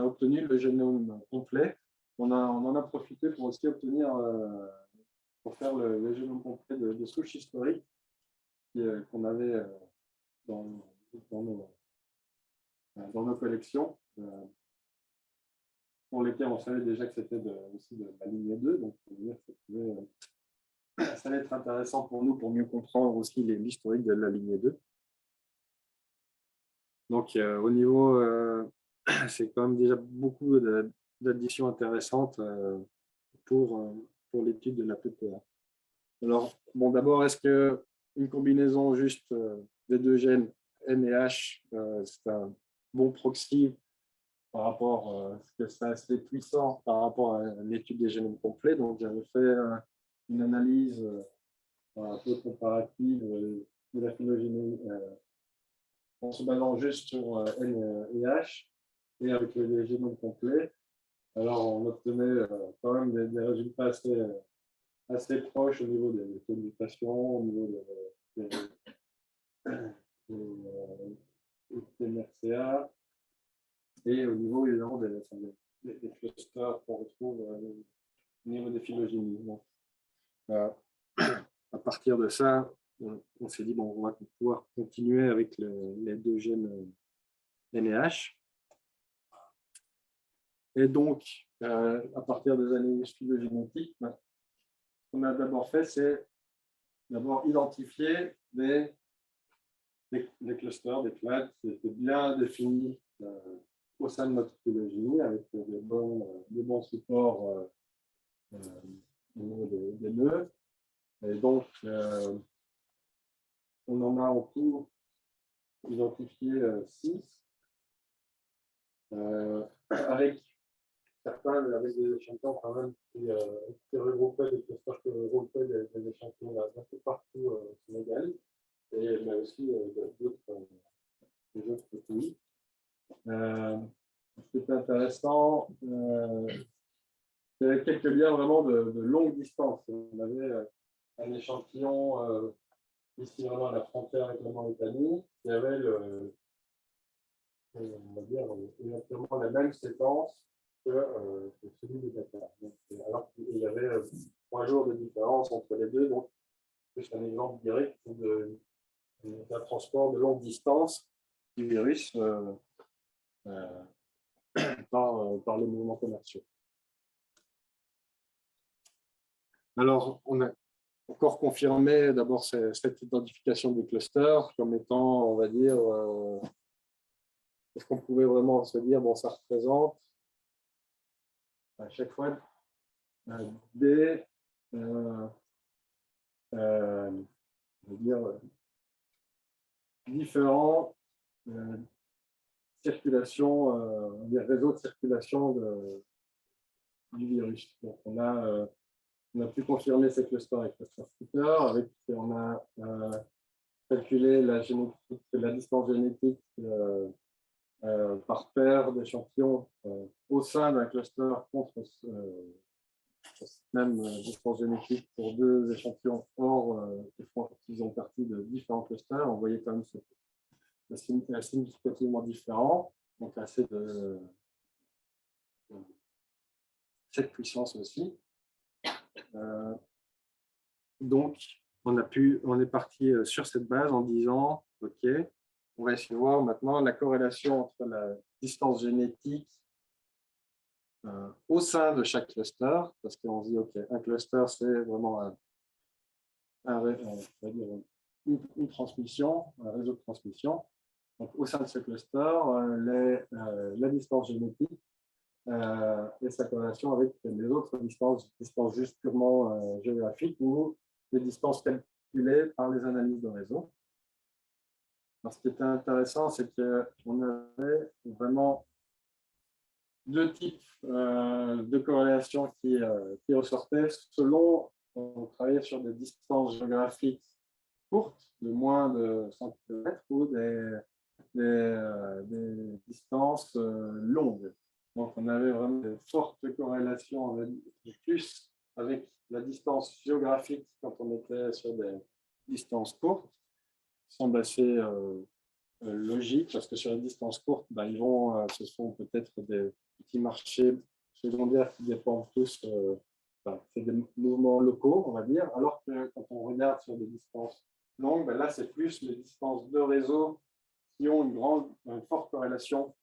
obtenu le génome complet. On en a profité pour aussi obtenir, pour faire le génome complet de souches historiques qu'on avait dans nos collections, pour lesquelles on savait déjà que c'était aussi de la lignée 2. Donc, ça allait être intéressant pour nous pour mieux comprendre aussi l'historique de la lignée 2. Donc, au niveau, c'est quand même déjà beaucoup d'additions intéressantes pour l'étude de la PPA. Alors, bon, d'abord, est-ce qu'une combinaison juste des deux gènes N et H, c'est un bon proxy par rapport à ce que c'est assez puissant par rapport à l'étude des génomes complets? Donc, j'avais fait une analyse un peu comparative de la phylogénie en se basant juste sur N et H et avec les génomes complets. Alors, on obtenait quand même des résultats assez proches au niveau des communications, au niveau des MRCA et au niveau évidemment des clusters qu'on retrouve au niveau des phylogénies. Donc, à partir de ça, on s'est dit, bon, on va pouvoir continuer avec les deux gènes NH. Et donc, à partir des analyses phylogénétiques, ce qu'on a d'abord fait, c'est d'abord identifier des clusters, des clades qui étaient bien définis au sein de notre phylogénie, avec des bons supports au niveau des nœuds. Et donc, on en a en tout identifié 6, avec certains, avec des échantillons quand même qui regroupaient des clusters qui regroupaient des échantillons d'un peu partout au Sénégal, mais aussi d'autres pays. Ce qui est intéressant, c'est quelques liens vraiment de longue distance. On avait un échantillon ici vraiment à la frontière avec la Mauritanie, qui avait on va dire exactement la même séquence que celui de Dakar. Donc, alors qu'il y avait 3 jours de différence entre les deux, donc c'est un exemple direct d'un transport de longue distance du virus par les mouvements commerciaux. Alors, on a encore confirmé d'abord cette identification des clusters comme étant, on va dire, est-ce qu'on pouvait vraiment se dire, bon, ça représente à chaque fois des différents circulations, des réseaux de circulation du virus. Donc, on a pu confirmer ces clusters avec cluster Twitter, on a calculé la distance génétique par paire d'échantillons au sein d'un cluster contre cette même distance génétique pour 2 échantillons hors qui ont partie de différents clusters. On voyait quand même c'est significativement différent, donc assez de cette puissance aussi. Donc, on est parti sur cette base en disant, OK, on va essayer de voir maintenant la corrélation entre la distance génétique au sein de chaque cluster, parce qu'on se dit, OK, un cluster, c'est vraiment une transmission, un réseau de transmission. Donc, au sein de ce cluster, la distance génétique et sa corrélation avec les autres distances juste purement géographiques ou les distances calculées par les analyses de réseau. Alors, ce qui était intéressant, c'est qu'on avait vraiment deux types de corrélations qui ressortaient selon on travaillait sur des distances géographiques courtes, de moins de 100 km, ou des distances longues. Donc, on avait vraiment de fortes corrélations plus avec la distance géographique quand on était sur des distances courtes, qui semble assez logique, parce que sur les distances courtes, ben, ce sont peut-être des petits marchés secondaires qui dépendent tous, c'est des mouvements locaux, on va dire, alors que quand on regarde sur des distances longues, ben là, c'est plus les distances de réseau qui ont une forte corrélation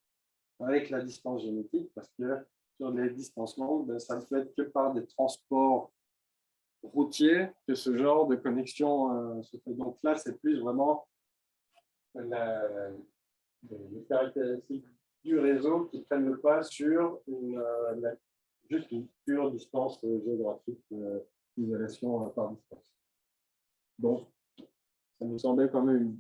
avec la distance génétique, parce que sur les distances longues, ben, ça ne peut être que par des transports routiers que ce genre de connexion se fait. Donc là, c'est plus vraiment les caractéristiques du réseau qui prennent le pas sur juste une pure distance géographique, isolation par distance. Donc, ça nous semblait quand même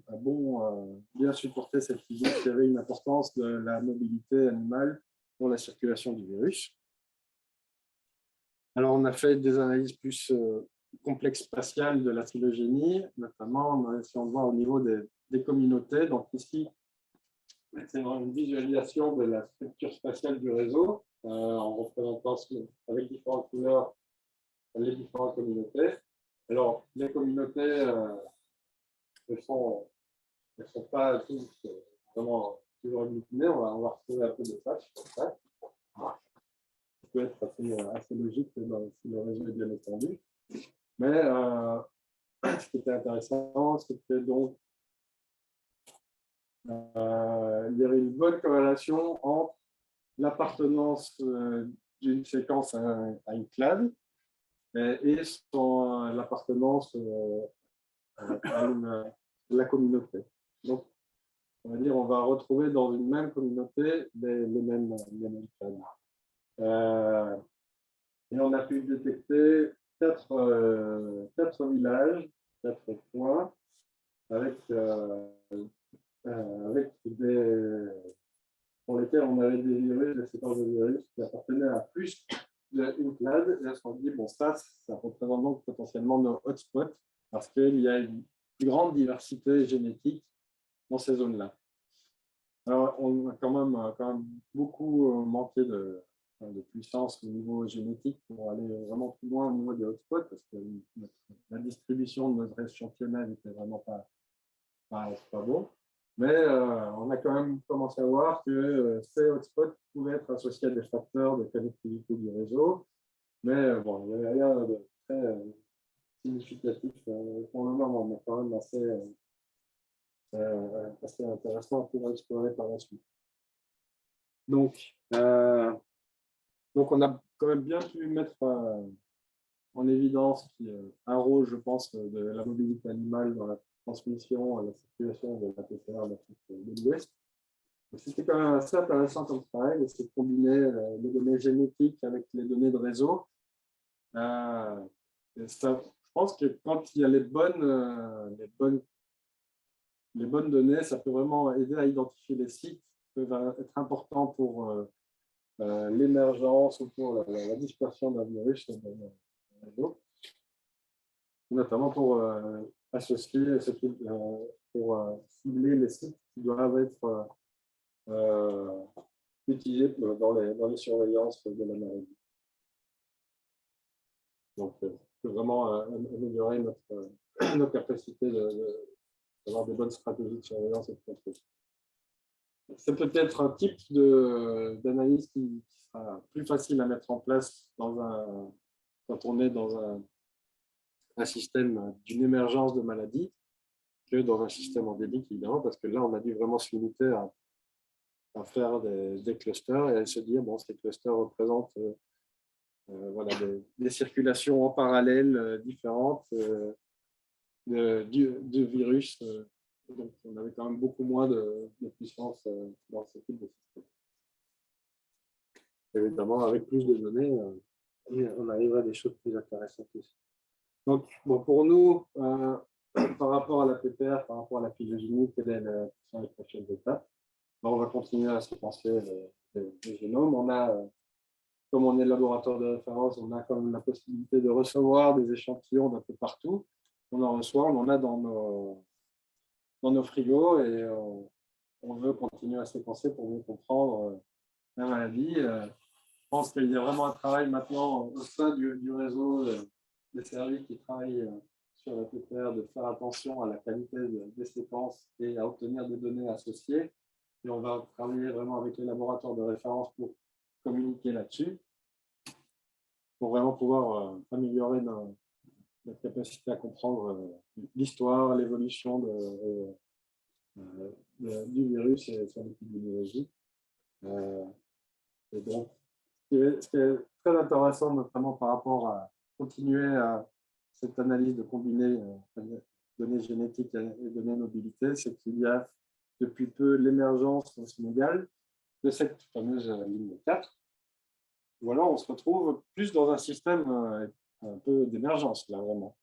bien supporter cette idée qu'il y avait une importance de la mobilité animale pour la circulation du virus. Alors, on a fait des analyses plus complexes spatiales de la phylogénie, notamment si on voit au niveau des communautés. Donc ici, c'est une visualisation de la structure spatiale du réseau en représentant avec différentes couleurs les différentes communautés. Alors, les communautés ne sont pas tous vraiment toujours agglutinés. On va retrouver un peu de ça. Ça peut être assez logique si le réseau est bien étendu. Mais ce qui était intéressant, c'était donc il y avait une bonne corrélation entre l'appartenance d'une séquence à une clade et l'appartenance à la communauté. Donc, on va dire, on va retrouver dans une même communauté les mêmes clades. Et on a pu détecter quatre villages, 4 points, avec pour lesquels on avait des virus, des séquences de virus qui appartenaient à plus d'une clade. Et on s'est dit, bon, ça représente donc potentiellement nos hotspots, parce qu'il y a une grande diversité génétique dans ces zones-là. Alors, on a quand même beaucoup manqué de puissance au niveau génétique pour aller vraiment plus loin au niveau des hotspots, parce que la distribution de notre échantillonnage n'était vraiment pas bon. Mais on a quand même commencé à voir que ces hotspots pouvaient être associés à des facteurs de connectivité du réseau. Mais bon, il n'y avait rien de très significatif pour le moment, mais quand même assez intéressant pour explorer par la suite. Donc, on a quand même bien pu mettre en évidence un rôle, je pense, de la mobilité animale dans la transmission, la circulation de la PCR d'Afrique de l'Ouest. C'était quand même assez intéressant comme travail, et c'est de combiner les données génétiques avec les données de réseau. Je pense que quand il y a les bonnes données, ça peut vraiment aider à identifier les sites qui peuvent être importants pour l'émergence ou pour la dispersion d'un virus dans le réseau, notamment pour associer, pour cibler les sites qui doivent être utilisés dans les surveillances de la maladie. Donc, c'est vraiment améliorer notre capacité d'avoir des bonnes stratégies de surveillance et de contrôle. C'est peut-être un type d'analyse qui sera plus facile à mettre en place quand on est dans un système d'une émergence de maladie que dans un système endémique, évidemment, parce que là, on a dû vraiment se limiter à faire des clusters et à se dire, bon, ces clusters représentent voilà, des circulations en parallèle différentes de virus. Donc, on avait quand même beaucoup moins de puissance dans ce type de système. Évidemment, avec plus de données, on arrive à des choses plus intéressantes aussi. Donc, bon, pour nous, par rapport à la PPR, par rapport à la phylogénie, quelles sont les prochaines étapes. Ben, on va continuer à séquencer les génomes. On a, comme on est laboratoire de référence, on a quand même la possibilité de recevoir des échantillons d'un peu partout. On en reçoit, on en a dans nos frigos et on veut continuer à séquencer pour mieux comprendre la maladie. Je pense qu'il y a vraiment un travail maintenant au sein du réseau des services qui travaillent sur la PPR de faire attention à la qualité des séquences et à obtenir des données associées. Et on va travailler vraiment avec les laboratoires de référence pour communiquer là-dessus, pour vraiment pouvoir améliorer notre capacité à comprendre l'histoire, l'évolution du virus et son épidémiologie. Et donc, ce qui est très intéressant, notamment par rapport à continuer à cette analyse de combiner données génétiques et données mobilité, c'est qu'il y a depuis peu l'émergence au Sénégal de cette fameuse ligne 4, où alors on se retrouve plus dans un système un peu d'émergence, là, vraiment.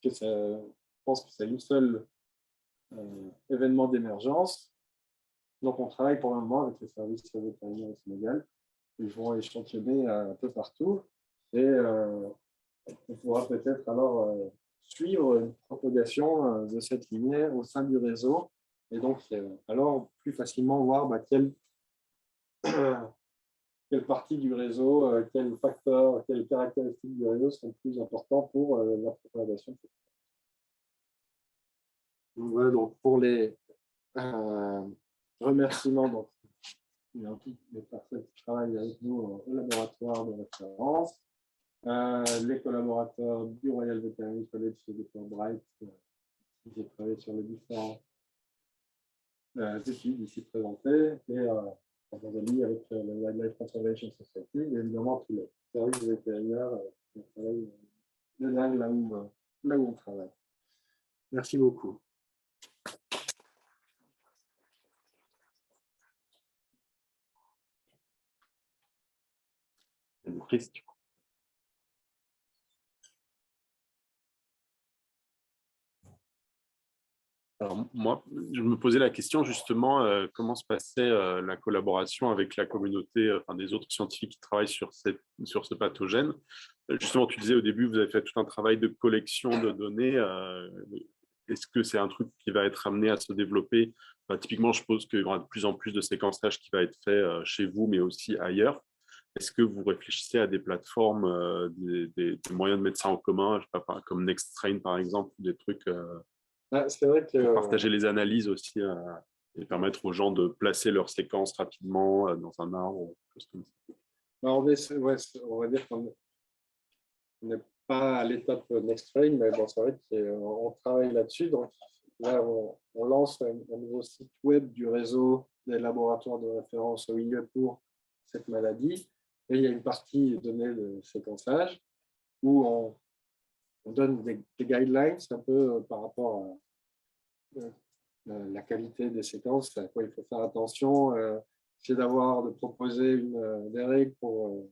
Parce que je pense que c'est une seule événement d'émergence. Donc, on travaille pour le moment avec les services vétérinaires au Sénégal. Ils vont échantillonner un peu partout et on pourra peut-être alors suivre une propagation de cette lignée au sein du réseau et donc alors plus facilement voir quelle partie du réseau, quels facteurs, quelles caractéristiques du réseau sont plus importants pour la propagation. Donc, voilà, donc pour les remerciements, donc, il y a des personnes qui travaillent avec nous au laboratoire de référence, les collaborateurs du Royal Veterinary College et de Dr Bright, qui ont travaillé sur les différentes études ici présentées, et en Tanzanie avec le Wildlife Conservation Society, et évidemment tous les services vétérinaires qui travaillent de dingue là où on travaille. Merci beaucoup. Une question. Alors, moi, je me posais la question justement, comment se passait la collaboration avec la communauté des autres scientifiques qui travaillent sur ce pathogène. Justement, tu disais au début, vous avez fait tout un travail de collection de données. Est-ce que c'est un truc qui va être amené à se développer? Typiquement, je suppose qu'il y aura de plus en plus de séquençage qui va être fait chez vous, mais aussi ailleurs. Est-ce que vous réfléchissez à des plateformes, des moyens de mettre ça en commun, je sais pas, comme NextStrain par exemple, des trucs c'est vrai que, pour partager les analyses aussi et permettre aux gens de placer leurs séquences rapidement dans un arbre, choses comme ça. on va dire qu'on n'est pas à l'étape NextStrain, mais bon, c'est vrai qu'on travaille là-dessus. Donc là, on lance un nouveau site web du réseau des laboratoires de référence OIE pour cette maladie. Et il y a une partie donnée de séquençage où on donne des guidelines un peu par rapport à la qualité des séquences, à quoi il faut faire attention. C'est de proposer des règles pour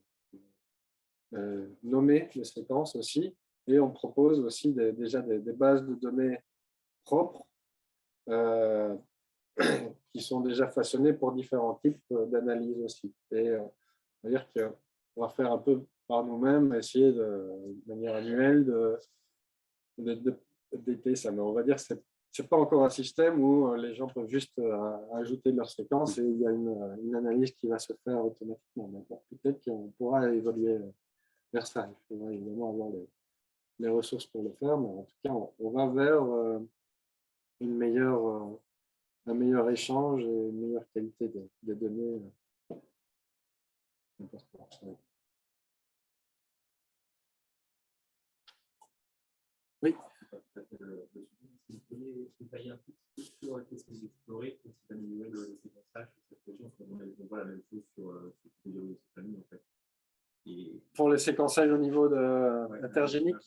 nommer les séquences aussi. Et on propose aussi déjà des bases de données propres qui sont déjà façonnées pour différents types d'analyses aussi. Et on va dire qu'on va faire un peu par nous-mêmes, essayer de manière annuelle d'été ça. Mais on va dire que c'est pas encore un système où les gens peuvent juste ajouter leurs séquences et il y a une analyse qui va se faire automatiquement. Donc, peut-être qu'on pourra évoluer vers ça. Il faudra évidemment avoir les ressources pour le faire, mais en tout cas, on va vers un meilleur échange et une meilleure qualité des données. Oui. Vous pourriez détailler un peu sur qu'est-ce que vous explorez pour améliorer le séquençage de cette région, parce qu'on voit la même chose sur cette famille en fait. Et pour le séquençage au niveau intergénique,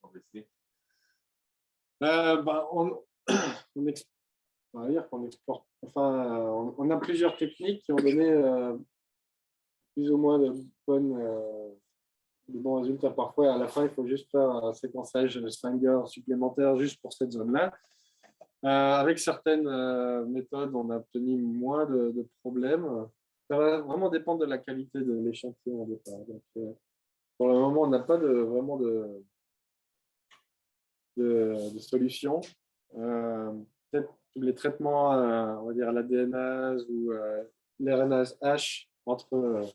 on va dire qu'on exporte. Enfin, on a plusieurs techniques qui ont donné plus ou moins de bonnes des bons résultats. Parfois, à la fin, il faut juste faire un séquençage Sanger supplémentaire juste pour cette zone-là. Avec certaines méthodes, on a obtenu moins de problèmes. Ça va vraiment dépendre de la qualité de l'échantillon au départ. Donc, pour le moment, on n'a pas vraiment de solution. Peut-être les traitements, on va dire l'ADNase ou l'RNase H entre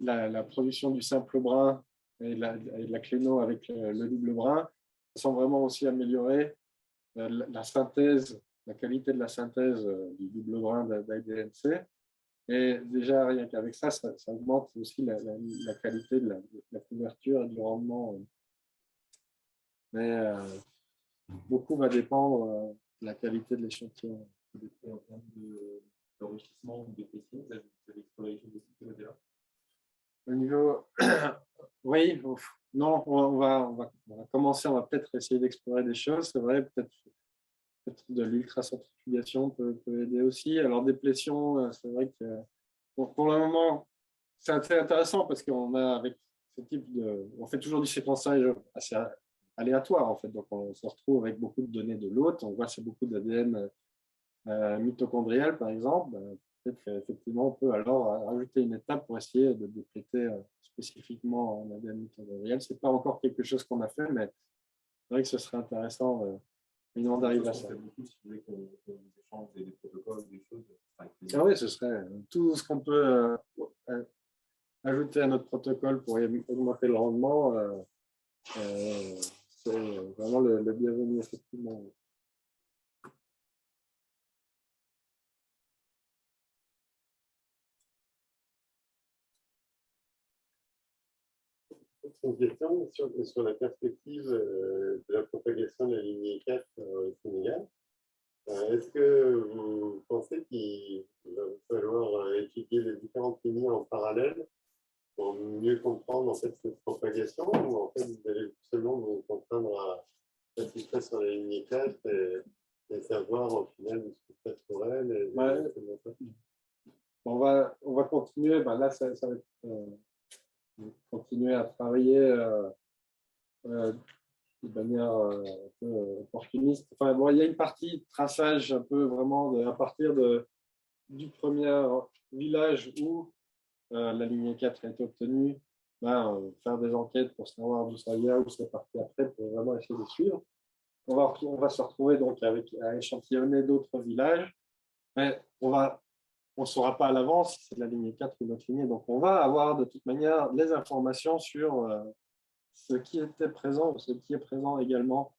la production du simple brin et la cléno avec le double brin sont vraiment aussi améliorés. La synthèse, la qualité de la synthèse du double brin d'ADNC. Et déjà, rien qu'avec ça, ça augmente aussi la qualité de la couverture et du rendement. Mais beaucoup va dépendre de la qualité de l'échantillon. En termes d'enrichissement ou d'épaisseur, vous avez exploré les choses aussi déjà? Au niveau. Oui, non, on va commencer, on va peut-être essayer d'explorer des choses. C'est vrai, peut-être de l'ultracentrifugation peut aider aussi. Alors, déplétion, c'est vrai que pour le moment, c'est intéressant parce qu'on a avec ce type de. On fait toujours du séquençage assez aléatoire en fait. Donc, on se retrouve avec beaucoup de données de l'hôte. On voit c'est beaucoup d'ADN mitochondrial par exemple. Peut-être qu'effectivement, on peut alors rajouter une étape pour essayer de dépléter spécifiquement en ADN mitochondrial. Ce n'est pas encore quelque chose qu'on a fait, mais c'est vrai que ce serait intéressant. On arrive à ça. Beaucoup, si vous voulez qu'on échange des protocoles, des choses. Ah oui, ce serait tout ce qu'on peut ajouter à notre protocole pour augmenter le rendement. C'est vraiment le bienvenu, effectivement. Une question sur la perspective de la propagation de la lignée 4 au Sénégal. Est-ce que vous pensez qu'il va falloir étudier les différentes lignées en parallèle pour mieux comprendre en fait cette propagation, ou en fait vous allez seulement vous contraindre à ce qui se passe sur la lignée 4 et savoir au final ce qui se passe pour elle on va continuer. Ben là, ça va être, continuer à travailler de manière un peu opportuniste. Enfin, bon, il y a une partie de traçage un peu vraiment à partir du premier village où la lignée 4 a été obtenue, faire des enquêtes pour savoir d'où ça vient, où c'est parti après, pour vraiment essayer de suivre. On va se retrouver donc à échantillonner d'autres villages, mais on ne saura pas à l'avance si c'est de la lignée 4 ou une autre lignée. Donc, on va avoir de toute manière les informations sur ce qui était présent, ce qui est présent également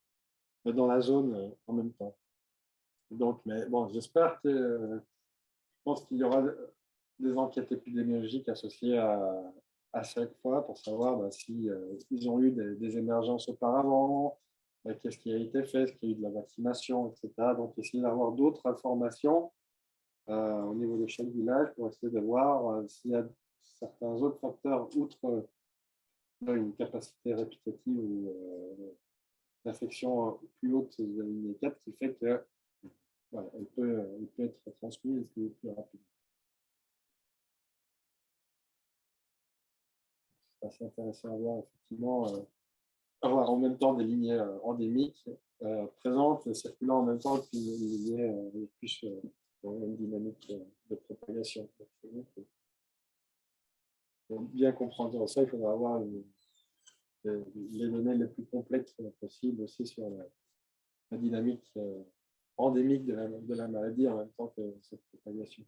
dans la zone en même temps. Donc, mais bon, j'espère que, je pense qu'il y aura des enquêtes épidémiologiques associées à chaque fois pour savoir si ils ont eu des émergences auparavant, qu'est-ce qui a été fait, est-ce qu'il y a eu de la vaccination, etc. Donc, essayer d'avoir d'autres informations au niveau de chaque village pour essayer de voir s'il y a certains autres facteurs, outre une capacité répétitive ou d'infection plus haute de la lignée 4 qui fait que elle peut être transmise plus rapidement. C'est assez intéressant à voir, effectivement, avoir en même temps des lignées endémiques présentes, circulant en même temps qu'une lignée avec plus une dynamique de propagation. Pour bien comprendre ça, il faudra avoir les données les plus complètes possibles aussi sur la dynamique endémique de la maladie en même temps que cette propagation.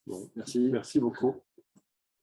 Bon, merci beaucoup.